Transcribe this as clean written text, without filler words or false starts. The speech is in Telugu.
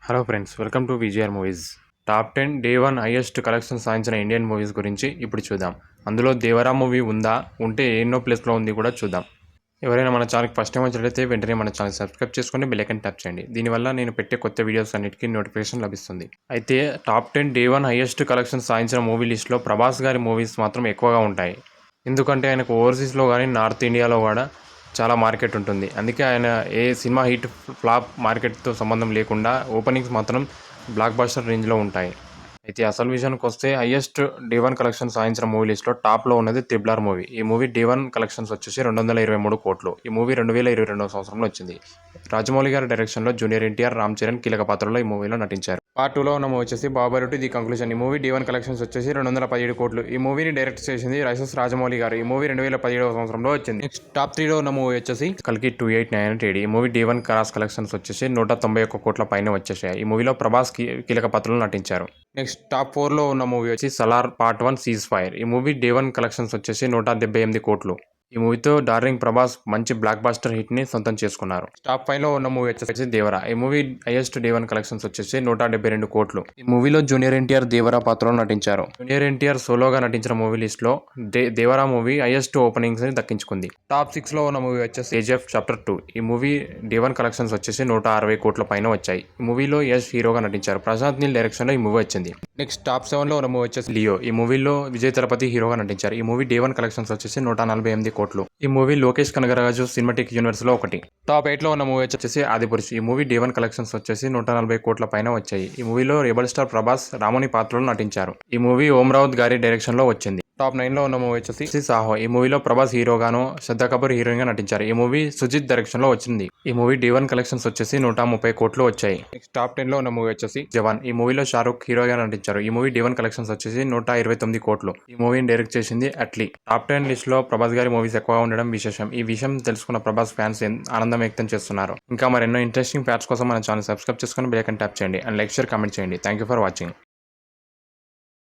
Hello friends, welcome to VGR movies. Top 10 day 1 highest collection సాధించిన ఇండియన్ మూవీస్ గురించి ఇప్పుడు చూద్దాం. అందులో దేవరా మూవీ ఉందా, ఉంటే ఎన్నో ప్లేస్లో ఉంది కూడా చూద్దాం. ఎవరైనా మన ఛానల్కి ఫస్ట్ టైం వచ్చినట్లయితే వెంటనే మన ఛానల్ సబ్స్క్రైబ్ చేసుకొని బెల్ ఐకాన్ ట్యాప్ చేయండి. దీనివల్ల నేను పెట్టే కొత్త వీడియోస్ అన్నిటికీ నోటిఫికేషన్ లభిస్తుంది. అయితే టాప్ 10 డే 1 హైయెస్ట్ కలెక్షన్ సాధించిన మూవీ లిస్ట్లో ప్రభాస్ గారి మూవీస్ మాత్రం ఎక్కువగా ఉంటాయి. ఎందుకంటే ఆయనకు ఓవర్సీస్లో కానీ నార్త్ ఇండియాలో కూడా చాలా మార్కెట్ ఉంటుంది. అందుకే ఆయన ఏ సినిమా హిట్ ఫ్లాప్ మార్కెట్తో సంబంధం లేకుండా ఓపెనింగ్స్ మాత్రం బ్లాక్ బస్టర్ రేంజ్లో ఉంటాయి. అయితే అసలు విషయానికి వస్తే హైయెస్ట్ డే 1 కలెక్షన్ సాధించిన మూవీ లిస్ట్లో టాప్లో ఉన్నది త్రిబుల్ ఆర్ మూవీ. ఈ మూవీ డే 1 కలెక్షన్స్ వచ్చేసి 223 కోట్లు. ఈ మూవీ 2022 సంవత్సరంలో వచ్చింది. రాజమౌళి గారి డైరెక్షన్లో జూనియర్ ఎన్టీఆర్, రామ్ చరణ్ కీలక పాత్రలో ఈ మూవీలో నటించారు. పార్ట్ 2లో ఉన్న మూవీ వచ్చేసి బాబారుటి ది కంక్లూజన్. ఈ మూవీ డే 1 కలెక్షన్స్ వచ్చేసి 217 కోట్లు. ఈ మూవీని డైరెక్ట్ చేసింది రైసెస్ రాజమౌళి గారు. ఈ మూవీ 2017 సంవత్సరంలో వచ్చింది. నెక్స్ట్ టాప్ 3లో ఉన్న మూవీ వచ్చేసి కల్కి 2898. ఈ మూవీ డే 1 క్రాస్ కలెక్షన్స్ వచ్చేసి 191 కోట్ల పైన వచ్చేసాయి. ఈ మూవీలో ప్రభాస్ కీలక పాత్రలో నటించారు. నెక్స్ట్ టాప్ 4లో ఉన్న మూవీ వచ్చి సలార్ పార్ట్ 1 సీజ్ ఫైర్. ఈ మూవీ డే 1 కలెక్షన్స్ వచ్చేసి 178 కోట్లు. ఈ మూవీతో డార్లింగ్ ప్రభాస్ మంచి బ్లాక్ బాస్టర్ హిట్ ని సొంతం చేసుకున్నారు. టాప్ 5లో ఉన్న మూవీ వచ్చేసి దేవరా. ఈ మూవీ హైయెస్ట్ డే 1 కలెక్షన్స్ వచ్చేసి 172 కోట్లు. ఈ మూవీలో జూనియర్ ఎన్టీఆర్ దేవరా పాత్రలో నటించారు. జూనియర్ ఎన్టీఆర్ సోలోగా నటించిన మూవీ లిస్ట్ లో దేవరా మూవీ హైయెస్ట్ ఓపెనింగ్స్ ని దక్కించుకుంది. టాప్ 6లో ఉన్న మూవీ వచ్చేసి కేజీఎఫ్ చాప్టర్ 2. ఈ మూవీ డే 1 కలెక్షన్స్ వచ్చేసి 160 కోట్ల పైన వచ్చాయి. ఈ మూవీలో యష్ హీరోగా నటించారు. ప్రశాంత్ నీల్ డైరెక్షన్ లో ఈ మూవీ వచ్చింది. నెక్స్ట్ టాప్ 7లో ఉన్న మూవీ వచ్చేసి లియో. ఈ మూవీలో విజయ్ తలపతి హీరోగా నటించారు. ఈ మూవీ డే 1 కలెక్షన్స్ వచ్చేసి 148 కోట్లు. ఈ movie Lokesh Kanagaraj cinematic universe లో ఒకటి. టాప్ 8లో ఉన్న మూవీ వచ్చేసి ఆదిపురుష్. ఈ మూవీ డే 1 కలెక్షన్స్ వచ్చేసి 140 కోట్ల పైన వచ్చాయి. ఈ మూవీలో రెబల్ స్టార్ ప్రభాస్ రాముని పాత్రలో నటించారు. ఈ మూవీ ఓం రావుత్ గారి డైరెక్షన్ లో వచ్చింది. టాప్ 9లో ఉన్న మూవీ వచ్చేసి సాహో. ఈ మూవీలో ప్రభాస్ హీరోగాను, శ్రద్ధా కపూర్ హీరోయిన్ గా నటించారు. ఈ మూవీ సుజిత్ డైరెక్షన్ లో వచ్చింది. ఈ మూవీ డే 1 కలెక్షన్స్ వచ్చేసి 130 కోట్లు వచ్చాయి. నెక్స్ట్ టాప్ 10లో ఉన్న మూవీ వచ్చేసి జవాన్. ఈ మూవీలో షారూక్ హీరోగా నటించారు. ఈ మూవీ డే 1 కలెక్షన్స్ వచ్చేసి 129 కోట్లు. ఈ మూవీని డైరెక్ట్ చేసింది అట్లీ. టాప్ 10 లిస్ట్ లో ప్రభాస్ గారి మూవీస్ ఎక్కువగా ఉండడం విశేషం. ఈ విషయం తెలుసుకున్న ప్రభాస్ ఫ్యాన్స్ ఆనందం వ్యక్తం చేస్తున్నారు. ఇంకా మరెన్నో ఇంట్రెస్టింగ్ ఫ్యాక్ట్స్ కోసం మన ఛానల్ సబ్స్క్రైబ్ చేసుకుని బెల్ ఐకాన్ ట్యాప్ చేయండి అండ్ లైక్, షేర్, కామెంట్ చేయండి. Thank you for watching.